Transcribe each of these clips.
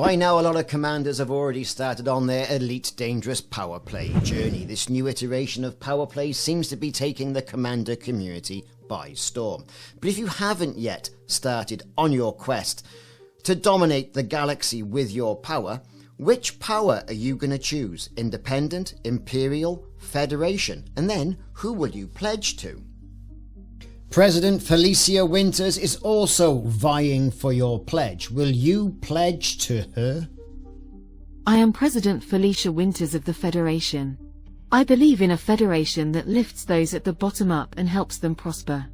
By now, a lot of commanders have already started on their elite dangerous power play journey. This new iteration of power play seems to be taking the commander community by storm. But if you haven't yet started on your quest to dominate the galaxy with your power, which power are you going to choose? Independent, Imperial, Federation? And then, who will you pledge to? President Felicia Winters is also vying for your pledge. Will you pledge to her? I am President Felicia Winters of the Federation. I believe in a federation that lifts those at the bottom up and helps them prosper.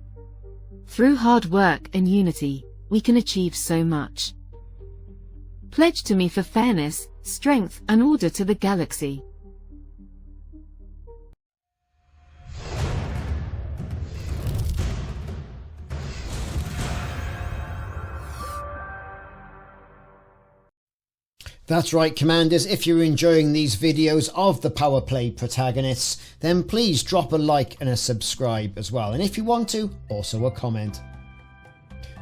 Through hard work and unity, we can achieve so much. Pledge to me for fairness, strength, and order to the galaxy. That's right, Commanders, if you're enjoying these videos of the Power Play protagonists, then please drop a like and a subscribe as well. And if you want to, also a comment.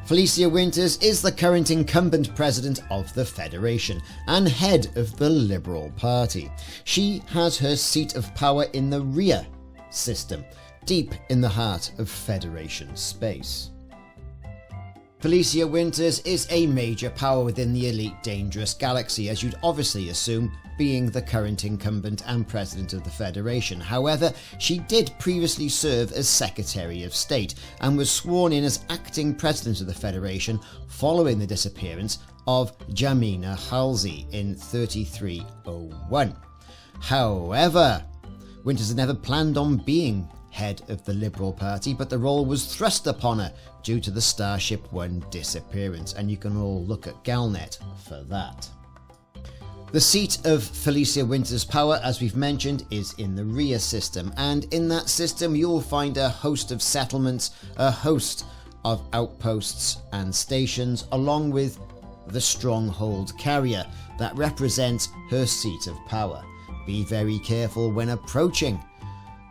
Felicia Winters is the current incumbent president of the Federation and head of the Liberal Party. She has her seat of power in the Rhea system, deep in the heart of Federation space. Felicia Winters is a major power within the elite dangerous galaxy, as you'd obviously assume, being the current incumbent and president of the Federation. However, she did previously serve as Secretary of State and was sworn in as acting president of the Federation following the disappearance of Jamina Halsey in 3301. However, Winters had never planned on being head of the Liberal Party, but the role was thrust upon her due to the Starship One disappearance, and you can all look at Galnet for that. The seat of Felicia Winters' power, as we've mentioned, is in the Rhea system, and in that system you'll find a host of settlements, a host of outposts and stations, along with the Stronghold Carrier that represents her seat of power. Be very careful when approaching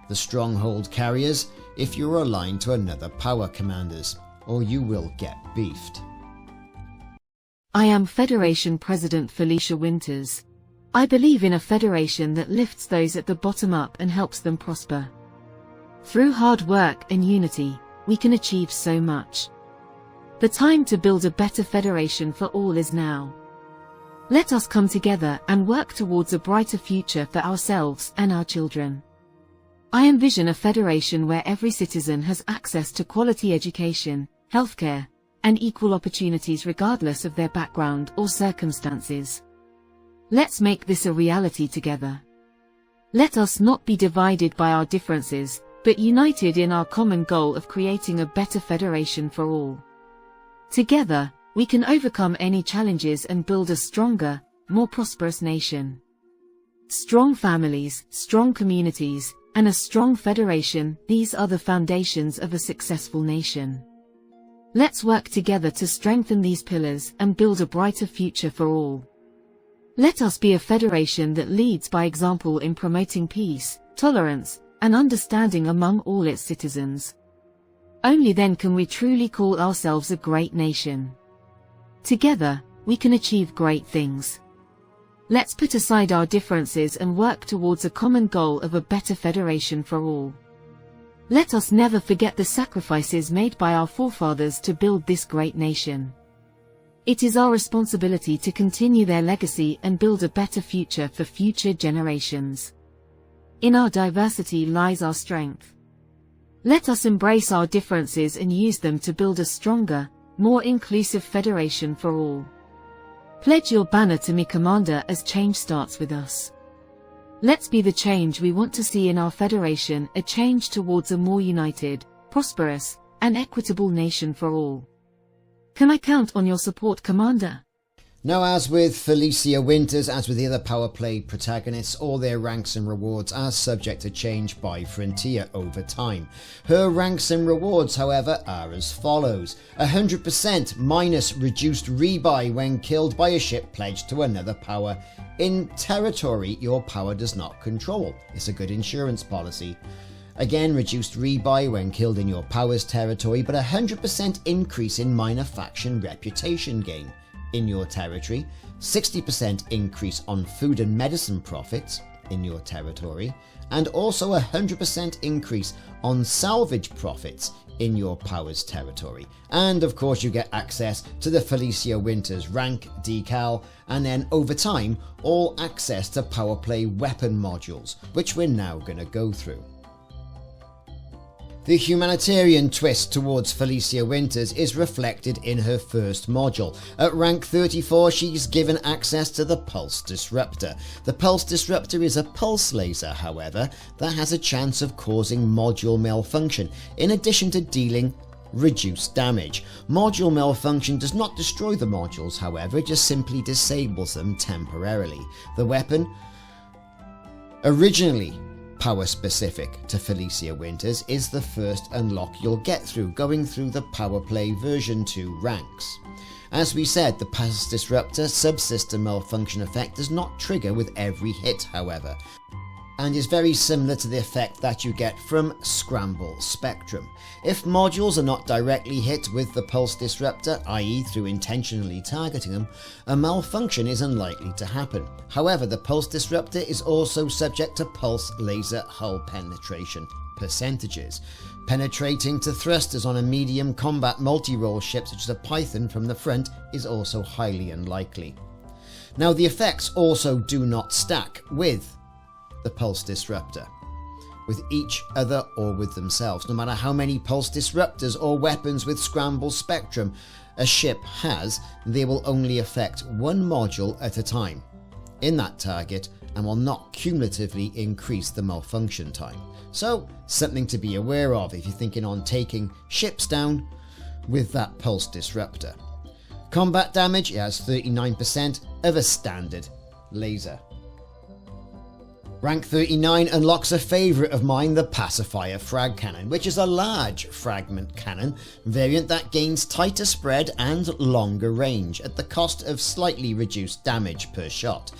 the Stronghold Carriers if you're aligned to another power commanders, or you will get beefed. I am Federation President Felicia Winters. I believe in a federation that lifts those at the bottom up and helps them prosper. Through hard work and unity, we can achieve so much. The time to build a better federation for all is now. Let us come together and work towards a brighter future for ourselves and our children. I envision a federation where every citizen has access to quality education, healthcare, and equal opportunities regardless of their background or circumstances. Let's make this a reality together. Let us not be divided by our differences, but united in our common goal of creating a better federation for all. Together, we can overcome any challenges and build a stronger, more prosperous nation. Strong families, strong communities, and a strong federation, these are the foundations of a successful nation. Let's work together to strengthen these pillars and build a brighter future for all. Let us be a federation that leads by example in promoting peace, tolerance, and understanding among all its citizens. Only then can we truly call ourselves a great nation. Together, we can achieve great things. Let's put aside our differences and work towards a common goal of a better federation for all. Let us never forget the sacrifices made by our forefathers to build this great nation. It is our responsibility to continue their legacy and build a better future for future generations. In our diversity lies our strength. Let us embrace our differences and use them to build a stronger, more inclusive federation for all. Pledge your banner to me, Commander, as change starts with us. Let's be the change we want to see in our federation, a change towards a more united, prosperous, and equitable nation for all. Can I count on your support, Commander? Now, as with Felicia Winters, as with the other Power Play protagonists, all their ranks and rewards are subject to change by Frontier over time. Her ranks and rewards, however, are as follows: 100% minus reduced rebuy when killed by a ship pledged to another power in territory your power does not control. It's a good insurance policy. Again, reduced rebuy when killed in your power's territory, but 100% increase in minor faction reputation gain in your territory, 60% increase on food and medicine profits in your territory, and also a 100% increase on salvage profits in your powers territory. And of course you get access to the Felicia Winters rank decal, and then over time all access to Powerplay weapon modules, which we're now going to go through. The humanitarian twist towards Felicia Winters is reflected in her first module. At rank 34, she's given access to the Pulse Disruptor. The Pulse Disruptor is a pulse laser, however, that has a chance of causing module malfunction, in addition to dealing reduced damage. Module malfunction does not destroy the modules, however, it just simply disables them temporarily. The weapon, originally power specific to Felicia Winters, is the first unlock you'll get through going through the Powerplay version 2 ranks. As we said, the Pulse Disruptor subsystem malfunction effect does not trigger with every hit, however, and is very similar to the effect that you get from Scramble Spectrum. If modules are not directly hit with the Pulse Disruptor, i.e. through intentionally targeting them, a malfunction is unlikely to happen. However, the Pulse Disruptor is also subject to pulse laser hull penetration percentages. Penetrating to thrusters on a medium combat multi-role ship such as a Python from the front is also highly unlikely. Now, the effects also do not stack with the Pulse Disruptor, with each other or with themselves. No matter how many Pulse Disruptors or weapons with Scramble Spectrum a ship has, they will only affect one module at a time in that target and will not cumulatively increase the malfunction time. So, something to be aware of if you're thinking on taking ships down with that Pulse Disruptor. Combat damage, it has 39% of a standard laser. Rank 39 unlocks a favourite of mine, the Pacifier Frag Cannon, which is a large fragment cannon variant that gains tighter spread and longer range at the cost of slightly reduced damage per shot.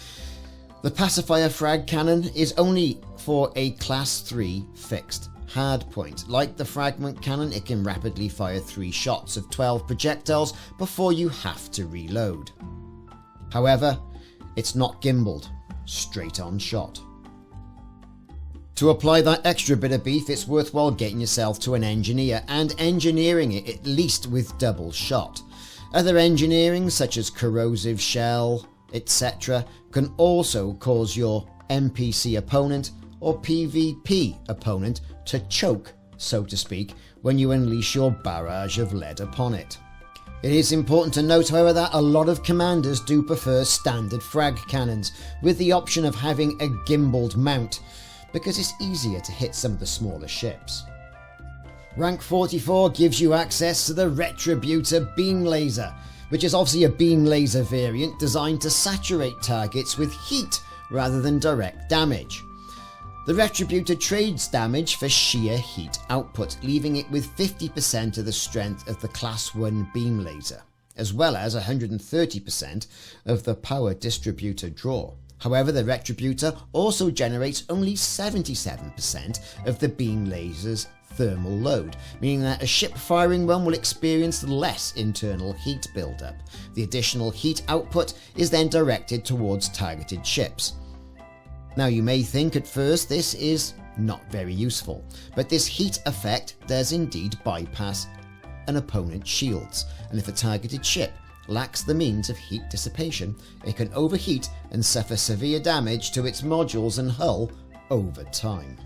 The Pacifier Frag Cannon is only for a Class 3 fixed hardpoint. Like the Fragment Cannon, it can rapidly fire 3 shots of 12 projectiles before you have to reload. However, it's not gimbaled, straight on shot. To apply that extra bit of beef, it's worthwhile getting yourself to an engineer and engineering it at least with double shot. Other engineering such as corrosive shell, etc. can also cause your NPC opponent or PvP opponent to choke, so to speak, when you unleash your barrage of lead upon it. It is important to note, however, that a lot of commanders do prefer standard frag cannons with the option of having a gimbaled mount, because it's easier to hit some of the smaller ships. Rank 44 gives you access to the Retributor Beam Laser, which is obviously a beam laser variant designed to saturate targets with heat rather than direct damage. The Retributor trades damage for sheer heat output, leaving it with 50% of the strength of the Class 1 beam laser, as well as 130% of the power distributor draw. However, the Retributor also generates only 77% of the beam laser's thermal load, meaning that a ship firing one will experience less internal heat buildup. The additional heat output is then directed towards targeted ships. Now, you may think at first this is not very useful, but this heat effect does indeed bypass an opponent's shields, and if a targeted ship lacks the means of heat dissipation, it can overheat and suffer severe damage to its modules and hull over time.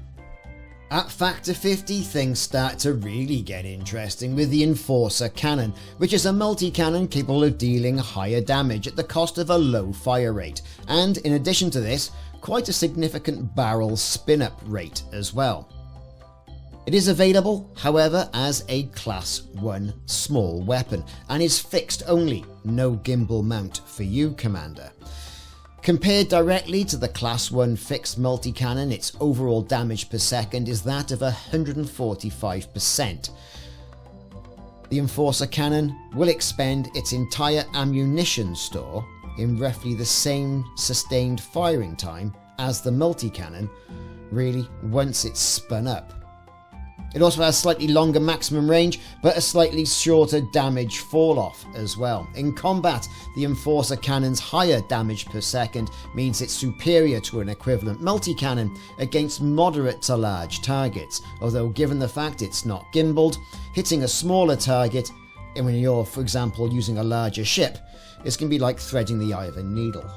At factor 50, things start to really get interesting with the Enforcer Cannon, which is a multi-cannon capable of dealing higher damage at the cost of a low fire rate, and in addition to this, quite a significant barrel spin-up rate as well. It is available, however, as a Class 1 small weapon and is fixed only, no gimbal mount for you, Commander. Compared directly to the Class 1 fixed multi-cannon, its overall damage per second is that of 145%. The Enforcer Cannon will expend its entire ammunition store in roughly the same sustained firing time as the multi-cannon, really, once it's spun up. It also has slightly longer maximum range, but a slightly shorter damage fall-off as well. In combat, the Enforcer Cannon's higher damage per second means it's superior to an equivalent multi-cannon against moderate to large targets, although given the fact it's not gimbaled, hitting a smaller target, and when you're, for example, using a larger ship, it's going to be like threading the eye of a needle.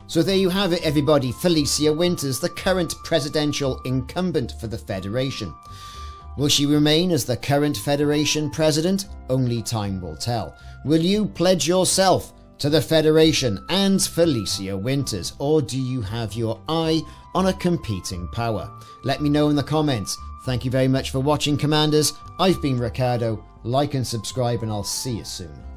So there you have it, everybody. Felicia Winters, the current presidential incumbent for the Federation. Will she remain as the current Federation president? Only time will tell. Will you pledge yourself to the Federation and Felicia Winters, or do you have your eye on a competing power? Let me know in the comments. Thank you very much for watching, Commanders. I've been Ricardo. Like and subscribe, and I'll see you soon.